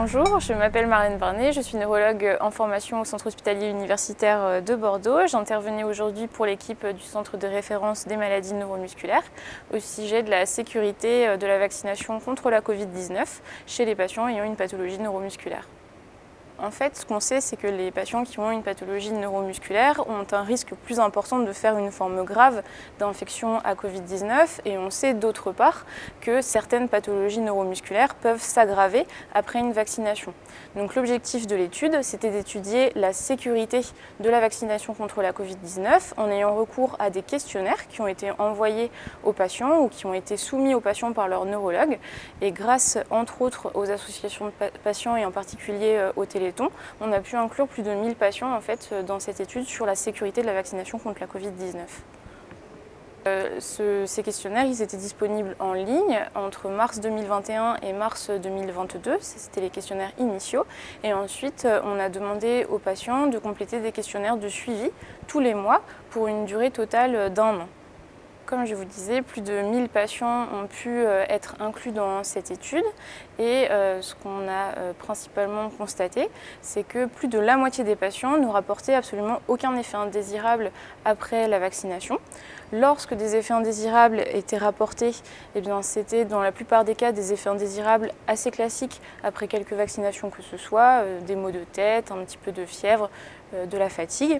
Bonjour, je m'appelle Marlène Barnet, je suis neurologue en formation au Centre hospitalier universitaire de Bordeaux. J'intervenais aujourd'hui pour l'équipe du Centre de référence des maladies neuromusculaires au sujet de la sécurité de la vaccination contre la Covid-19 chez les patients ayant une pathologie neuromusculaire. En fait, ce qu'on sait, c'est que les patients qui ont une pathologie neuromusculaire ont un risque plus important de faire une forme grave d'infection à Covid-19 et on sait d'autre part que certaines pathologies neuromusculaires peuvent s'aggraver après une vaccination. Donc l'objectif de l'étude, c'était d'étudier la sécurité de la vaccination contre la Covid-19 en ayant recours à des questionnaires qui ont été envoyés aux patients ou qui ont été soumis aux patients par leur neurologue. Et grâce, entre autres, aux associations de patients et en particulier au Téléthon, on a pu inclure plus de 1000 patients en fait, dans cette étude sur la sécurité de la vaccination contre la Covid-19. Ces questionnaires ils étaient disponibles en ligne entre mars 2021 et mars 2022, c'était les questionnaires initiaux. Et ensuite, on a demandé aux patients de compléter des questionnaires de suivi tous les mois pour une durée totale d'1 an. Comme je vous disais, plus de 1000 patients ont pu être inclus dans cette étude et ce qu'on a principalement constaté, c'est que plus de la moitié des patients ne rapportaient absolument aucun effet indésirable après la vaccination. Lorsque des effets indésirables étaient rapportés, eh bien, c'était dans la plupart des cas des effets indésirables assez classiques après quelques vaccinations que ce soit, des maux de tête, un petit peu de fièvre, de la fatigue.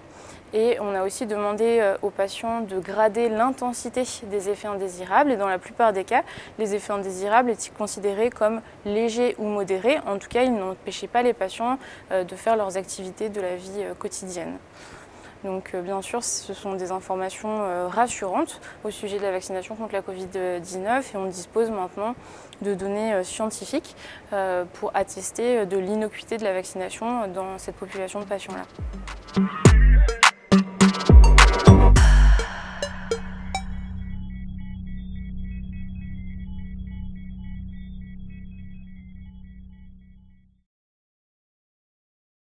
Et on a aussi demandé aux patients de grader l'intensité des effets indésirables et dans la plupart des cas, les effets indésirables étaient considérés comme légers ou modérés. En tout cas, ils n'empêchaient pas les patients de faire leurs activités de la vie quotidienne. Donc bien sûr, ce sont des informations rassurantes au sujet de la vaccination contre la Covid-19 et on dispose maintenant de données scientifiques pour attester de l'innocuité de la vaccination dans cette population de patients-là.